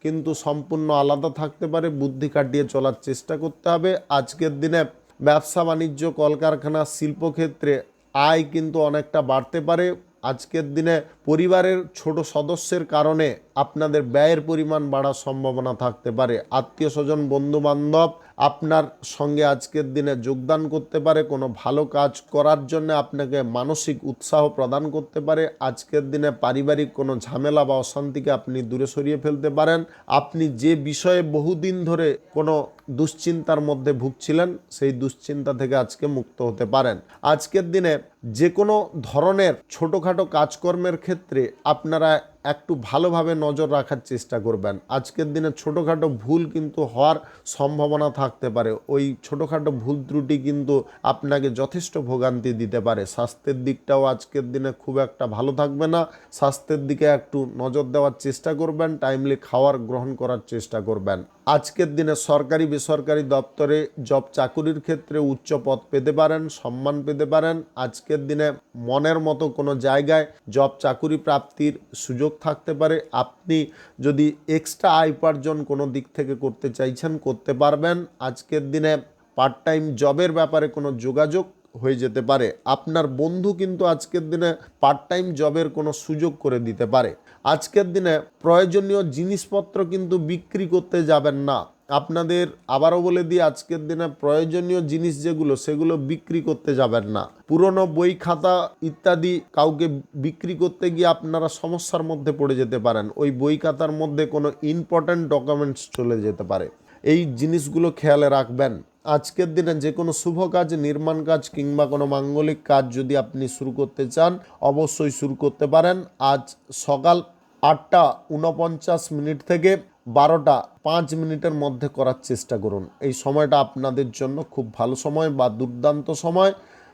কিন্তু সম্পূর্ণ আলাদা থাকতে পারে। বুদ্ধি কাটিয়ে চলার চেষ্টা করতে হবে। আজকের দিনে ব্যবসা বাণিজ্য, কলকারখানা, শিল্পক্ষেত্রে আয় কিন্তু অনেকটা বাড়তে পারে। আজকের দিনে পরিবারের ছোট সদস্যের কারণে আপনাদের ব্যয়ের পরিমাণ বাড়ার সম্ভাবনা থাকতে পারে। আত্মীয় স্বজন, বন্ধু বান্ধব আপনার সঙ্গে আজকের দিনে যোগদান করতে পারে। কোনো ভালো কাজ করার জন্য আপনাকে মানসিক উৎসাহ প্রদান করতে পারে। আজকের দিনে পারিবারিক কোনো ঝামেলা বা অশান্তিকে আপনি দূরে সরিয়ে ফেলতে পারেন। আপনি যে বিষয়ে বহুদিন ধরে কোনো দুশ্চিন্তার মধ্যে ভুগছিলেন সেই দুশ্চিন্তা থেকে আজকে মুক্ত হতে পারেন। আজকের দিনে যে কোনো ধরনের ছোটোখাটো কাজকর্মের ক্ষেত্রে আপনারা একটু ভালোভাবে নজর রাখার চেষ্টা করবেন। আজকের দিনে ছোটোখাটো ভুল কিন্তু হওয়ার সম্ভাবনা থাকতে পারে। ওই ছোটোখাটো ভুল ত্রুটি কিন্তু আপনাকে যথেষ্ট ভোগান্তি দিতে পারে। স্বাস্থ্যের দিকটাও আজকের দিনে খুব একটা ভালো থাকবে না। স্বাস্থ্যের দিকে একটু নজর দেওয়ার চেষ্টা করবেন, টাইমলি খাওয়ার গ্রহণ করার চেষ্টা করবেন। আজকের দিনে সরকারি বেসরকারি দপ্তরে জব চাকুরির ক্ষেত্রে উচ্চ পদ পেতে পারেন, সম্মান পেতে পারেন। আজকের দিনে মনের মতো কোনো জায়গায় জব চাকুরি প্রাপ্তির সুযোগ থাকতে পারে। আপনি যদি এক্সট্রা আয় উপার্জন কোনো দিক থেকে করতে চাইছেন, করতে পারবেন। আজকের দিনে পার্ট টাইম জবের ব্যাপারে কোনো যোগাযোগ হয়ে যেতে পারে। আপনার বন্ধু কিন্তু আজকের দিনে পার্ট টাইম জবের কোনো সুযোগ করে দিতে পারে। আজকের দিনে প্রয়োজনীয় জিনিসপত্র কিন্তু বিক্রি করতে যাবেন না। আপনাদের আবারও বলে দিই, আজকের দিনে প্রয়োজনীয় জিনিস যেগুলো সেগুলো বিক্রি করতে যাবেন না। পুরনো বই খাতা ইত্যাদি কাউকে বিক্রি করতে গিয়ে আপনারা সমস্যার মধ্যে পড়ে যেতে পারেন। ওই বই খাতার মধ্যে কোনো ইম্পর্ট্যান্ট ডকুমেন্টস চলে যেতে পারে। এই জিনিসগুলো খেয়ালে রাখবেন। আজকের দিনে যে কোনো শুভ কাজ, নির্মাণ কাজ কিংবা কোনো মাঙ্গলিক কাজ যদি আপনি শুরু করতে চান, অবশ্যই শুরু করতে পারেন। আজ সকাল 8:49 থেকে 12:05 মধ্যে করার চেষ্টা করুন। এই সময়টা আপনাদের জন্য খুব ভালো সময় বা দুর্দান্ত সময়।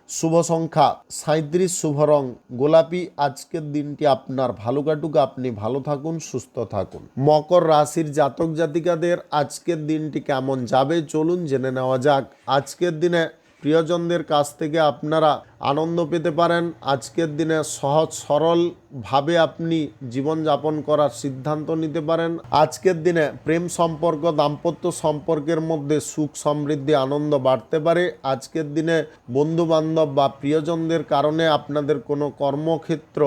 শুভ সংখ্যা 37, শুভ রং গোলাপি। আজকের দিনটি আপনার ভালো কাটুক, আপনি ভালো থাকুন, সুস্থ থাকুন। মকর রাশির জাতক জাতিকাদের আজকের দিনটি কেমন যাবে চলুন জেনে নেওয়া যাক। আজকের দিনে প্রিয়জনদের কাছ থেকে আপনারা আনন্দ পেতে পারেন। আজকের দিনে সহজ সরলভাবে আপনি জীবনযাপন করার সিদ্ধান্ত নিতে পারেন। আজকের দিনে প্রেম সম্পর্ক, দাম্পত্য সম্পর্কের মধ্যে সুখ সমৃদ্ধি আনন্দ বাড়তে পারে। আজকের দিনে বন্ধু বান্ধব বা প্রিয়জনদের কারণে আপনাদের কোনো কর্মক্ষেত্র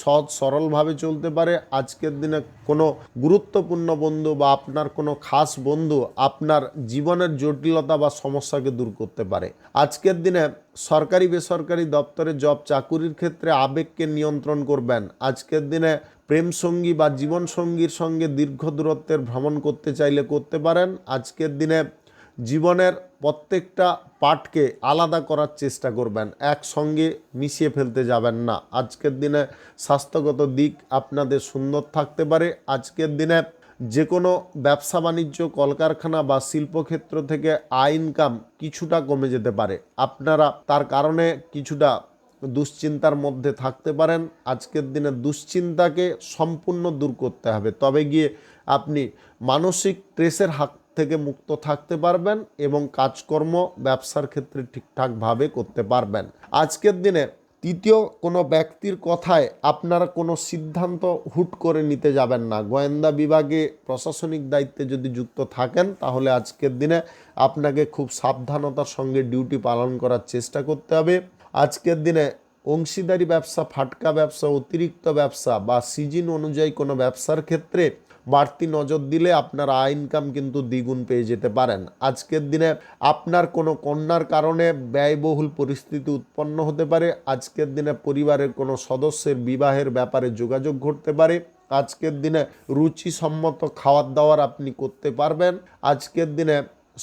সহজ সরলভাবে চলতে পারে। আজকের দিনে কোনো গুরুত্বপূর্ণ বন্ধু বা আপনার কোনো খাস বন্ধু আপনার জীবনের জটিলতা বা সমস্যাকে দূর করতে পারে। আজকের দিনে সরকারি বেসরকারি দপ্তরে জব চাকুরির ক্ষেত্রে আবেগকে নিয়ন্ত্রণ করবেন। আজকের দিনে প্রেম সঙ্গী বা জীবন সঙ্গীর সঙ্গে দীর্ঘ দূরত্বের ভ্রমণ করতে চাইলে করতে পারেন। আজকের দিনে জীবনের প্রত্যেকটা পার্টকে আলাদা করার চেষ্টা করবেন, একসঙ্গে মিশিয়ে ফেলতে যাবেন না। আজকের দিনে স্বাস্থ্যগত দিক আপনাদের সুন্দর থাকতে পারে। আজকের দিনে যে কোনো ব্যবসা বাণিজ্য, কলকারখানা বা শিল্পক্ষেত্র থেকে আয় ইনকাম কিছুটা কমে যেতে পারে। আপনারা তার কারণে কিছুটা দুশ্চিন্তার মধ্যে থাকতে পারেন। আজকের দিনে দুশ্চিন্তাকে সম্পূর্ণ দূর করতে হবে, তবে গিয়ে আপনি মানসিক স্ট্রেসের হাত থেকে মুক্ত থাকতে পারবেন এবং কাজকর্ম ব্যবসার ক্ষেত্রে ঠিকঠাকভাবে করতে পারবেন। আজকের দিনে তৃতীয় কোনো ব্যক্তির কথায় আপনারা কোনো সিদ্ধান্ত হুট করে নিতে যাবেন না। গোয়েন্দা বিভাগে প্রশাসনিক দায়িত্বে যদি যুক্ত থাকেন তাহলে আজকের দিনে আপনাকে খুব সাবধানতার সঙ্গে ডিউটি পালন করার চেষ্টা করতে হবে। আজকের দিনে অংশীদারি ব্যবসা, ফাটকা ব্যবসা, অতিরিক্ত ব্যবসা বা সিজন অনুযায়ী কোনো ব্যবসার ক্ষেত্রে বাড়তি নজর দিলে আপনার আয় ইনকাম কিন্তু দ্বিগুণ পেয়ে যেতে পারেন। আজকের দিনে আপনার কোনো কন্যার কারণে ব্যয়বহুল পরিস্থিতি উৎপন্ন হতে পারে। আজকের দিনে পরিবারের কোনো সদস্যের বিবাহের ব্যাপারে যোগাযোগ ঘটতে পারে। আজকের দিনে রুচিসম্মত খাওয়ার দাওয়ার আপনি করতে পারবেন। আজকের দিনে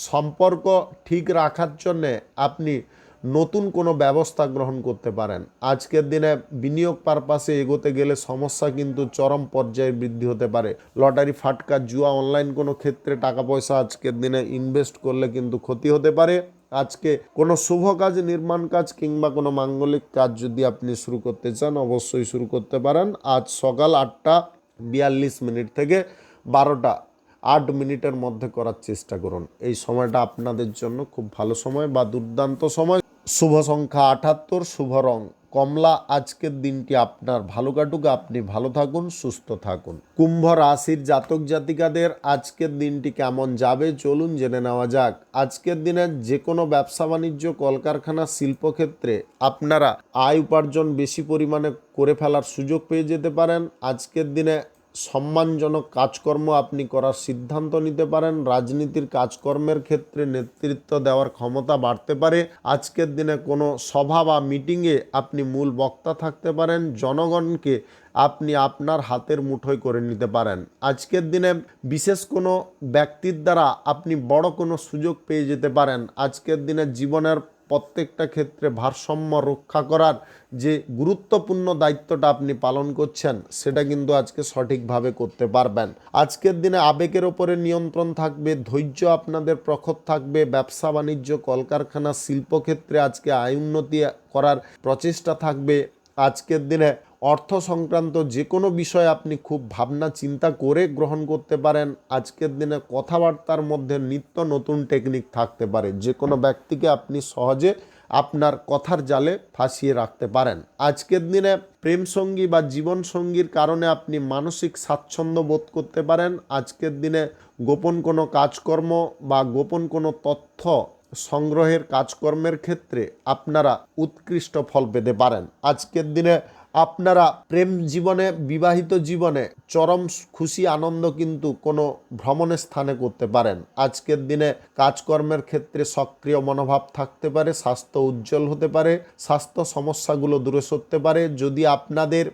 সম্পর্ক ঠিক রাখার জন্যে আপনি নতুন কোনো ব্যবস্থা গ্রহণ করতে পারেন। আজকের দিনে বিনিয়োগ পারপাসে এগোতে গেলে সমস্যা কিন্তু চরম পর্যায়ে বৃদ্ধি হতে পারে। লটারি, ফাটকা, জুয়া, অনলাইন কোনো ক্ষেত্রে টাকা পয়সা আজকের দিনে ইনভেস্ট করলে কিন্তু ক্ষতি হতে পারে। আজকে কোনো শুভ কাজ, নির্মাণ কাজ কিংবা কোনো মাঙ্গলিক কাজ যদি আপনি শুরু করতে চান অবশ্যই শুরু করতে পারেন। আজ সকাল 8:42 থেকে 12:08 মধ্যে করার চেষ্টা করুন। এই সময়টা আপনাদের জন্য খুব ভালো সময় বা দুর্দান্ত সময়। শুভ সংখ্যা 78, শুভ রং কমলা। আজকের দিনটি আপনার ভালো কাটুক, আপনি ভালো থাকুন, সুস্থ থাকুন। কুম্ভ রাশির জাতক জাতিকাদের আজকের দিনটি কেমন যাবে চলুন জেনে নেওয়া যাক। আজকের দিনে যে কোনো ব্যবসা বাণিজ্য, কলকারখানা, শিল্পক্ষেত্রে আপনারা আয় উপার্জন বেশি পরিমাণে করে ফেলার সুযোগ পেয়ে যেতে পারেন। আজকের দিনে সম্মানজনক কাজকর্ম আপনি করার সিদ্ধান্ত নিতে পারেন। রাজনীতির কাজকর্মের ক্ষেত্রে নেতৃত্ব দেওয়ার ক্ষমতা বাড়তে পারে। আজকের দিনে কোনো সভা বা মিটিংয়ে আপনি মূল বক্তা থাকতে পারেন। জনগণকে আপনি আপনার হাতের মুঠোয় করে নিতে পারেন। আজকের দিনে বিশেষ কোনো ব্যক্তির দ্বারা আপনি বড় কোনো সুযোগ পেয়ে যেতে পারেন। আজকের দিনে জীবনের প্রত্যেকটা ক্ষেত্রে ভারসাম্য রক্ষা করার যে গুরুত্বপূর্ণ দায়িত্বটা আপনি পালন করছেন সেটা কিন্তু আজকে সঠিকভাবে করতে পারবেন। আজকের দিনে আবেগের ওপরে নিয়ন্ত্রণ থাকবে, ধৈর্য আপনাদের প্রখর থাকবে, ব্যবসা বাণিজ্য কলকারখানা শিল্পক্ষেত্রে আজকে আয় উন্নতি করার প্রচেষ্টা থাকবে। আজকের দিনে অর্থ সংক্রান্ত যে কোনো বিষয় আপনি খুব ভাবনা চিন্তা করে গ্রহণ করতে পারেন। আজকের দিনে কথাবার্তার মধ্যে নিত্য নতুন টেকনিক থাকতে পারে, যে কোনো ব্যক্তিকে আপনি সহজে আপনার কথার জালে ফাঁসিয়ে রাখতে পারেন। আজকের দিনে প্রেম সঙ্গী বা জীবন সঙ্গীর কারণে আপনি মানসিক স্বাচ্ছন্দ্য বোধ করতে পারেন। আজকের দিনে গোপন কোনো কাজকর্ম বা গোপন কোনো তথ্য সংগ্রহের কাজকর্মের ক্ষেত্রে আপনারা উৎকৃষ্ট ফল পেতে পারেন। আজকের দিনে আপনারা প্রেম জীবনে, বিবাহিত জীবনে চরম খুশি আনন্দ কিন্তু কোনো ভ্রমণের স্থানে করতে পারেন। আজকের দিনে কাজকর্মের ক্ষেত্রে সক্রিয় মনোভাব থাকতে পারে, স্বাস্থ্য উজ্জ্বল হতে পারে, স্বাস্থ্য সমস্যাগুলো দূরে সরতে পারে। যদি আপনাদের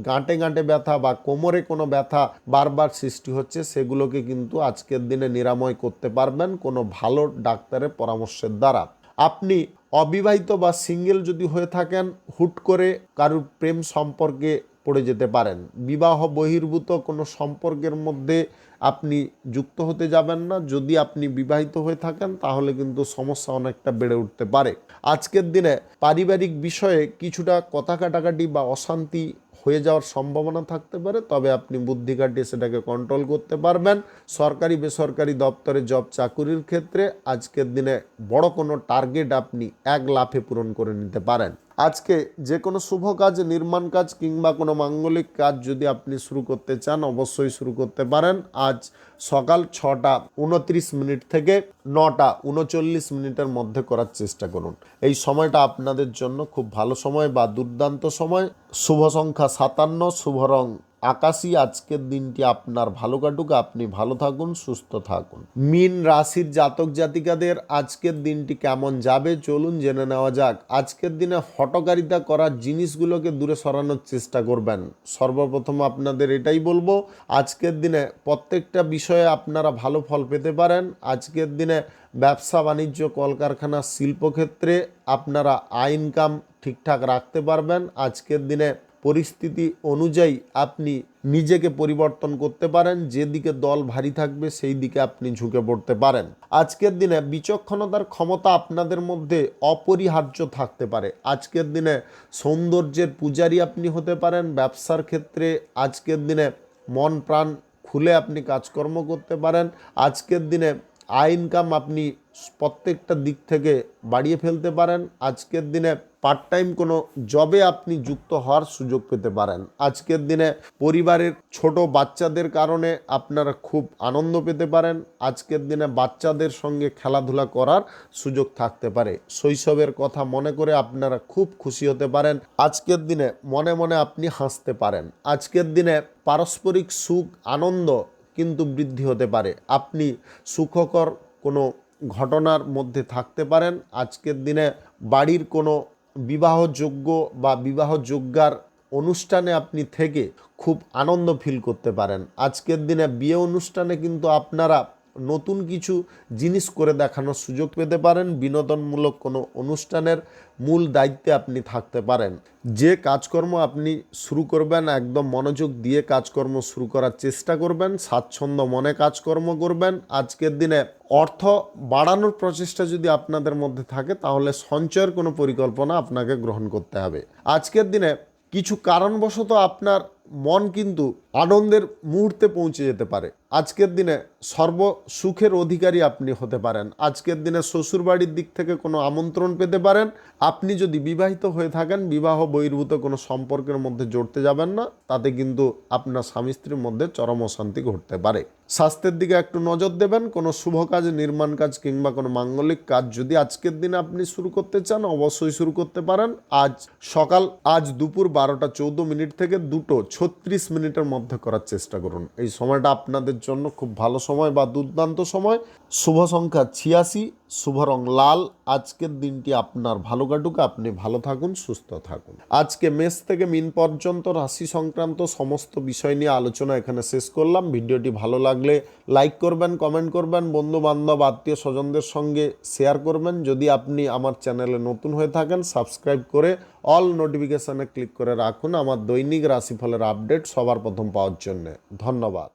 গাঁটে গাঁটে ব্যথা বা কোমরে কোনো ব্যথা বারবার সৃষ্টি হচ্ছে, সেগুলোকে কিন্তু আজকের দিনে নিরাময় করতে পারবেন কোনো ভালো ডাক্তারের পরামর্শের দ্বারা। আপনি অবিবাহিত বা সিঙ্গেল যদি হয়ে থাকেন, হুট করে কারুর প্রেম সম্পর্কে পড়ে যেতে পারেন। বিবাহ বহির্ভূত কোনো সম্পর্কের মধ্যে আপনি যুক্ত হতে যাবেন না। যদি আপনি বিবাহিত হয়ে থাকেন তাহলে কিন্তু সমস্যা অনেকটা বেড়ে উঠতে পারে। আজকের দিনে পারিবারিক বিষয়ে কিছুটা কথা কাটাকাটি বা অশান্তি হয়ে যাওয়ার সম্ভাবনা থাকতে পারে, তবে আপনি বুদ্ধি কাটিয়ে সেটাকে কন্ট্রোল করতে পারবেন। সরকারি বেসরকারি দপ্তরে জব চাকুরির ক্ষেত্রে আজকের দিনে বড় কোনো টার্গেট আপনি এক লাফে পূরণ করে নিতে পারেন। আজকে যে কোনো শুভ কাজ, নির্মাণ কাজ কিংবা কোনো মাঙ্গলিক কাজ যদি আপনি শুরু করতে চান অবশ্যই শুরু করতে পারেন। আজ সকাল 6:29 থেকে 9:39 মধ্যে করার চেষ্টা করুন। এই সময়টা আপনাদের জন্য খুব ভালো সময় বা দুর্দান্ত সময়। শুভ সংখ্যা 57, শুভ রং আকাশী। আজকের দিনটি আপনার ভালো কাটুক, আপনি ভালো থাকুন, সুস্থ থাকুন। মীন রাশির জাতক জাতিকাদের আজকের দিনটি কেমন যাবে চলুন জেনে নেওয়া যাক। আজকের দিনে হঠকারিতা করার জিনিসগুলোকে দূরে সরানোর চেষ্টা করবেন। সর্বপ্রথম আপনাদের এটাই বলবো, আজকের দিনে প্রত্যেকটা বিষয়ে আপনারা ভালো ফল পেতে পারেন। আজকের দিনে ব্যবসা বাণিজ্য কলকারখানা শিল্পক্ষেত্রে আপনারা আয় ইনকাম ঠিকঠাক রাখতে পারবেন। আজকের দিনে পরিস্থিতি অনুযায়ী আপনি নিজেকে পরিবর্তন করতে পারেন। যেদিকে দল ভারী থাকবে সেই দিকে আপনি ঝুঁকে পড়তে পারেন। আজকের দিনে বিচক্ষণতার ক্ষমতা আপনাদের মধ্যে অপরিহার্য থাকতে পারে। আজকের দিনে সৌন্দর্যের পূজারী আপনি হতে পারেন। ব্যবসার ক্ষেত্রে আজকের দিনে মন প্রাণ খুলে আপনি কাজকর্ম করতে পারেন। আজকের দিনে আয় ইনকাম আপনি প্রত্যেকটা দিক থেকে বাড়িয়ে ফেলতে পারেন। আজকের দিনে পার্ট টাইম কোনো জবে আপনি যুক্ত হওয়ার সুযোগ পেতে পারেন। আজকের দিনে পরিবারের ছোট বাচ্চাদের কারণে আপনারা খুব আনন্দ পেতে পারেন। আজকের দিনে বাচ্চাদের সঙ্গে খেলাধুলা করার সুযোগ থাকতে পারে। শৈশবের কথা মনে করে আপনারা খুব খুশি হতে পারেন। আজকের দিনে মনে মনে আপনি হাসতে পারেন। আজকের দিনে পারস্পরিক সুখ আনন্দ কিন্তু বৃদ্ধি হতে পারে। আপনি সুখকর কোনো ঘটনার মধ্যে থাকতে পারেন। আজকের দিনে বাড়ির কোনো বিবাহযোগ্য বা বিবাহযোগ্যার অনুষ্ঠানে আপনি থেকে খুব আনন্দ ফিল করতে পারেন। আজকের দিনে বিয়ে অনুষ্ঠানে কিন্তু আপনারা নতুন কিছু জিনিস করে দেখানোর সুযোগ পেতে পারেন। বিনোদনমূলক কোনো অনুষ্ঠানের মূল দায়িত্বে আপনি থাকতে পারেন। যে কাজকর্ম আপনি শুরু করবেন একদম মনোযোগ দিয়ে কাজকর্ম শুরু করার চেষ্টা করবেন। স্বাচ্ছন্দ্য মনে কাজকর্ম করবেন। আজকের দিনে অর্থ বাড়ানোর প্রচেষ্টা যদি আপনাদের মধ্যে থাকে তাহলে সঞ্চয়ের কোনো পরিকল্পনা আপনাকে গ্রহণ করতে হবে। আজকের দিনে কিছু কারণবশত আপনার মন কিন্তু আনন্দের মুহূর্তে পৌঁছে যেতে পারে। আজকের দিনে সর্ব সুখের অধিকারী আপনি হতে পারেন। আজকের দিনে শ্বশুরবাড়ির দিক থেকে কোনো আমন্ত্রণ পেতে পারেন। আপনি যদি বিবাহিত হয়ে থাকেন বিবাহ বহির্ভূত কোনো সম্পর্কের মধ্যে জড়তে যাবেন না, তাতে কিন্তু আপনার স্বামী স্ত্রীর মধ্যে চরম অশান্তি ঘটতে পারে। স্বাস্থ্যের দিকে একটু নজর দেবেন। কোনো শুভ কাজ, নির্মাণ কাজ কিংবা কোনো মাঙ্গলিক কাজ যদি আজকের দিনে আপনি শুরু করতে চান অবশ্যই শুরু করতে পারেন। আজ দুপুর 12:14 থেকে 2:36 মধ্যে করার চেষ্টা করুন। এই সময়টা আপনাদের জন্য খুব ভালো সময় বা দুর্দান্ত সময়। শুভ সংখ্যা 86, শুভ রং লাল। আজকের দিনটি আপনার ভালো কাটুক, আপনি ভালো থাকুন, সুস্থ থাকুন। আজকে মেষ থেকে মিন পর্যন্ত রাশি সংক্রান্ত সমস্ত বিষয় নিয়ে আলোচনা এখানে শেষ করলাম। ভিডিওটি ভালো লাগলে লাইক করবেন, কমেন্ট করবেন, বন্ধু বান্ধব আত্মীয় স্বজনদের সঙ্গে শেয়ার করবেন। যদি আপনি আমার চ্যানেলে নতুন হয়ে থাকেন, সাবস্ক্রাইব করে অল নোটিফিকেশানে ক্লিক করে রাখুন আমার দৈনিক রাশিফলের আপডেট সবার প্রথম পাওয়ার জন্য। ধন্যবাদ।